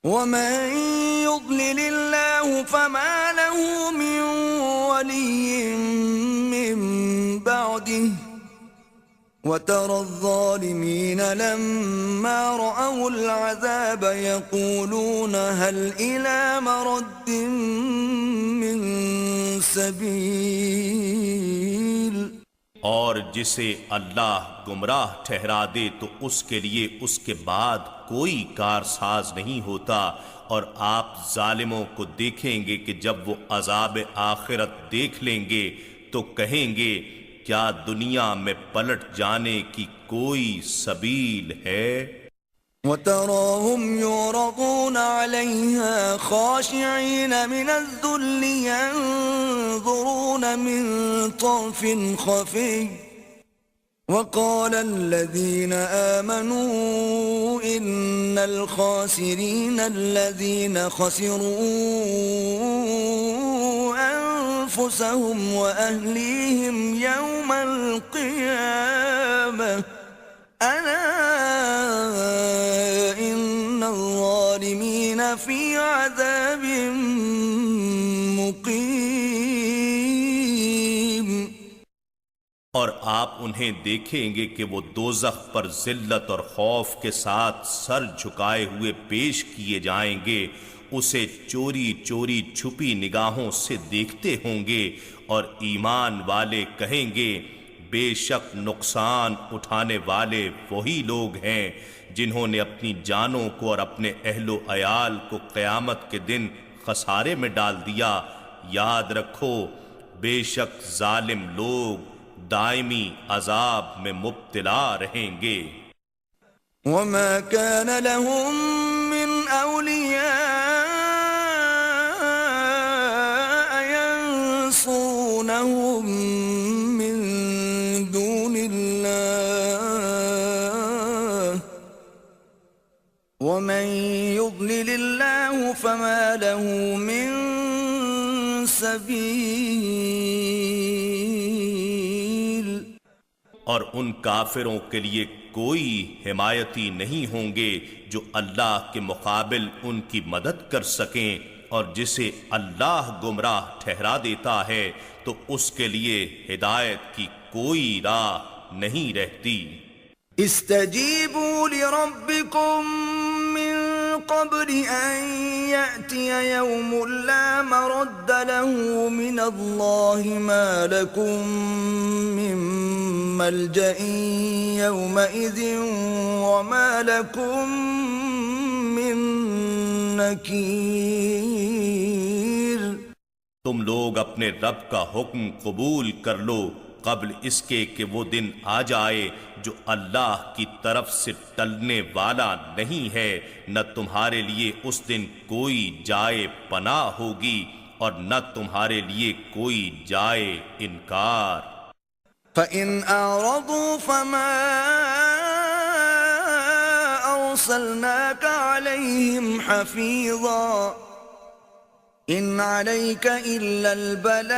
ومن يضلل الله فما له من ولي من بعده وترى الظالمين لما رأوا العذاب يقولون هل إلى مرد من سبيل. اور جسے اللہ گمراہ ٹھہرا دے تو اس کے لیے اس کے بعد کوئی کارساز نہیں ہوتا، اور آپ ظالموں کو دیکھیں گے کہ جب وہ عذاب آخرت دیکھ لیں گے تو کہیں گے کیا دنیا میں پلٹ جانے کی کوئی سبیل ہے؟ وَتَرَاهُمْ يُعْرَضُونَ عَلَيْهَا خَاشِعِينَ مِنَ الذُّلِّ يَنظُرُونَ مِن طَرْفٍ خَفِيٍّ وَقَالَ الَّذِينَ آمَنُوا إِنَّ الْخَاسِرِينَ الَّذِينَ خَسِرُوا أَنفُسَهُمْ وَأَهْلِيهِمْ يَوْمَ الْقِيَامَةِ أَلَا إِنَّ الظَّالِمِينَ فِي عَذَابٍ مُقِيمٍ. اور آپ انہیں دیکھیں گے کہ وہ دوزخ پر ذلت اور خوف کے ساتھ سر جھکائے ہوئے پیش کیے جائیں گے، اسے چوری چوری چھپی نگاہوں سے دیکھتے ہوں گے، اور ایمان والے کہیں گے بے شک نقصان اٹھانے والے وہی لوگ ہیں جنہوں نے اپنی جانوں کو اور اپنے اہل و عیال کو قیامت کے دن خسارے میں ڈال دیا. یاد رکھو بے شک ظالم لوگ دائمی عذاب میں مبتلا رہیں گے. وَمَا كَانَ لَهُم مِّنْ أَوْلِيَاءَ يَنصُرُونَهُم مِّن دُونِ اللَّهِ وَمَن يُضْلِلِ اللَّهُ فَمَا لَهُ مِن سَبِيلٍ. اور ان کافروں کے لیے کوئی حمایتی نہیں ہوں گے جو اللہ کے مقابل ان کی مدد کر سکیں، اور جسے اللہ گمراہ ٹھہرا دیتا ہے تو اس کے لیے ہدایت کی کوئی راہ نہیں رہتی. استجیبوا لربکم من قبل ان یأتی یوم لا مرد له من اللہ ما لکم من ملجأ یومئذ وما لکم من نکیر. تم لوگ اپنے رب کا حکم قبول کر لو قبل اس کے کہ وہ دن آ جائے جو اللہ کی طرف سے ٹلنے والا نہیں ہے، نہ تمہارے لیے اس دن کوئی جائے پناہ ہوگی اور نہ تمہارے لیے کوئی جائے انکار. فَإِنْ أَعْرَضُوا فَمَا أَرْسَلْنَاكَ عَلَيْهِمْ حَفِيظًا إِنْ عَلَيْكَ إِلَّا الْبَلَاغُ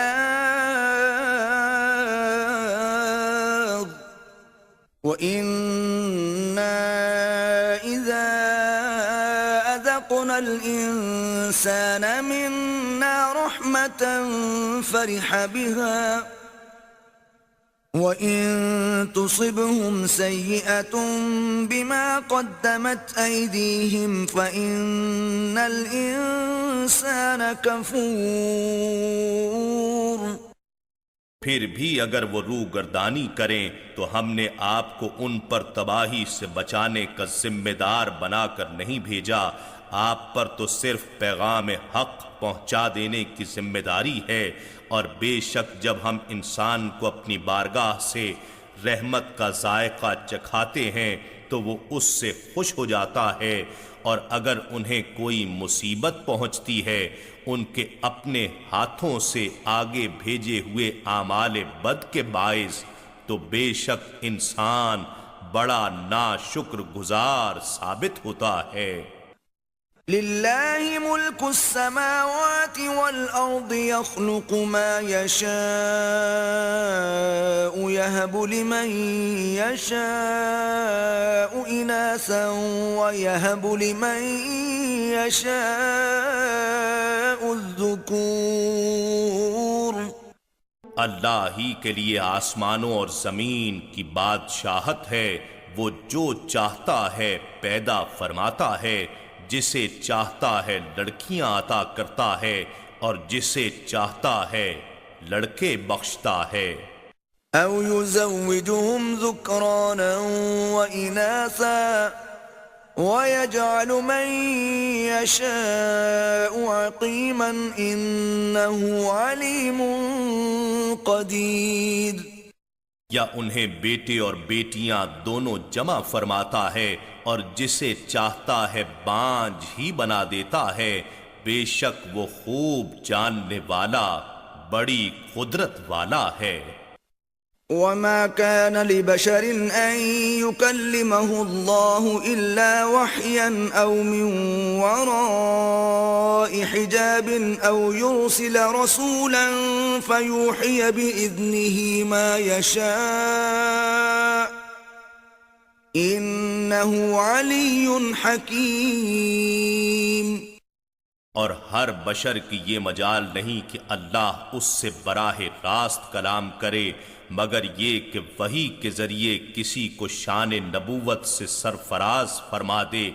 وَإِنَّا إِذَا أَذَقْنَا الْإِنسَانَ مِنَّا رَحْمَةً فَرِحَ بِهَا وَإِن تُصِبْهُمْ سَيِّئَةٌ بِمَا قَدَّمَتْ أَيْدِيهِمْ فَإِنَّ الْإِنسَانَ كَفُورٌ. پھر بھی اگر وہ روگردانی کریں تو ہم نے آپ کو ان پر تباہی سے بچانے کا ذمہ دار بنا کر نہیں بھیجا، آپ پر تو صرف پیغام حق پہنچا دینے کی ذمہ داری ہے، اور بے شک جب ہم انسان کو اپنی بارگاہ سے رحمت کا ذائقہ چکھاتے ہیں تو وہ اس سے خوش ہو جاتا ہے، اور اگر انہیں کوئی مصیبت پہنچتی ہے ان کے اپنے ہاتھوں سے آگے بھیجے ہوئے اعمال بد کے باعث تو بے شک انسان بڑا ناشکر گزار ثابت ہوتا ہے. للہ ملک السماوات والارض يخلق ما يشاء يهب لمن يشاء اناثا ويهب لمن يشاء الذكور اللہ ہی کے لیے آسمانوں اور زمین کی بادشاہت ہے، وہ جو چاہتا ہے پیدا فرماتا ہے، جسے چاہتا ہے لڑکیاں عطا کرتا ہے اور جسے چاہتا ہے لڑکے بخشتا ہے۔ أو يزوجهم ذكرانا وإناثا ويجعل من يشاء عقيما إنه عليم قدير۔ یا انہیں بیٹے اور بیٹیاں دونوں جمع فرماتا ہے اور جسے چاہتا ہے بانجھ ہی بنا دیتا ہے، بے شک وہ خوب جاننے والا بڑی قدرت والا ہے۔ وما كان لبشر أن يكلمه الله إلا وحيا أو من وراء حجاب أو يرسل رسولا فيوحي بإذنه ما يشاء إنه علي حكيم۔ اور ہر بشر کی یہ مجال نہیں کہ اللہ اس سے براہ راست کلام کرے مگر یہ کہ وحی کے ذریعے کسی کو شان نبوت سے سرفراز فرما دے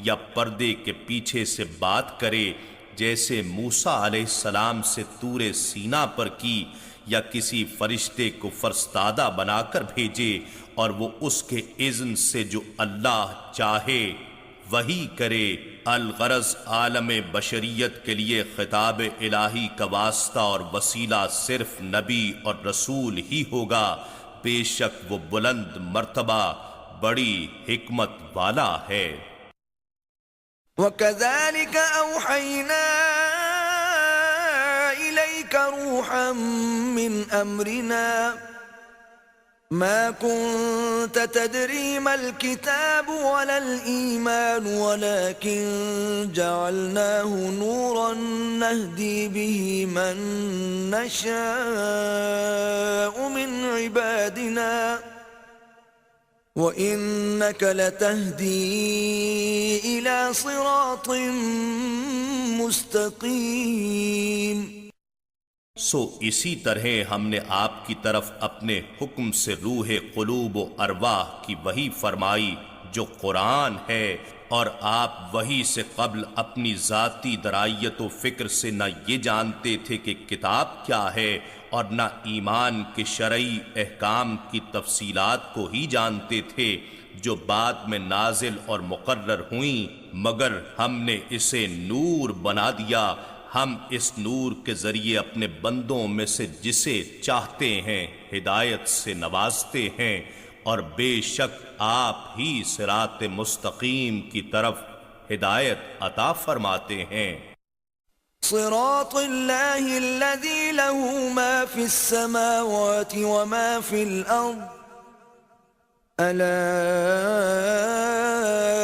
یا پردے کے پیچھے سے بات کرے، جیسے موسیٰ علیہ السلام سے طور سینا پر کی، یا کسی فرشتے کو فرستادہ بنا کر بھیجے اور وہ اس کے اذن سے جو اللہ چاہے وہی کرے۔ الغرض عالم بشریت کے لیے خطاب الہی کا واسطہ اور وسیلہ صرف نبی اور رسول ہی ہوگا، بے شک وہ بلند مرتبہ بڑی حکمت والا ہے۔ وَكَذَلِكَ أَوْحَيْنَا إِلَيْكَ رُوحًا مِّنْ أَمْرِنَا ما كنت تدري ما الكتاب ولا الإيمان ولكن جعلناه نورا نهدي به من نشاء من عبادنا وإنك لتهدي إلى صراط مستقيم۔ سو اسی طرح ہم نے آپ کی طرف اپنے حکم سے روح قلوب و ارواح کی وحی فرمائی جو قرآن ہے، اور آپ وحی سے قبل اپنی ذاتی درائیت و فکر سے نہ یہ جانتے تھے کہ کتاب کیا ہے اور نہ ایمان کے شرعی احکام کی تفصیلات کو ہی جانتے تھے جو بعد میں نازل اور مقرر ہوئیں، مگر ہم نے اسے نور بنا دیا، ہم اس نور کے ذریعے اپنے بندوں میں سے جسے چاہتے ہیں ہدایت سے نوازتے ہیں، اور بے شک آپ ہی صراط مستقیم کی طرف ہدایت عطا فرماتے ہیں۔ صراط اللہ الذی له ما فی السماوات وما فی الارض الا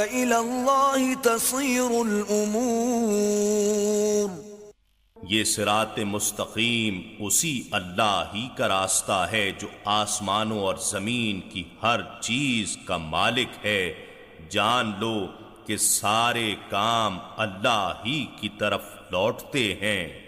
الی اللہ تصیر الامور۔ یہ صراط مستقیم اسی اللہ ہی کا راستہ ہے جو آسمانوں اور زمین کی ہر چیز کا مالک ہے، جان لو کہ سارے کام اللہ ہی کی طرف لوٹتے ہیں۔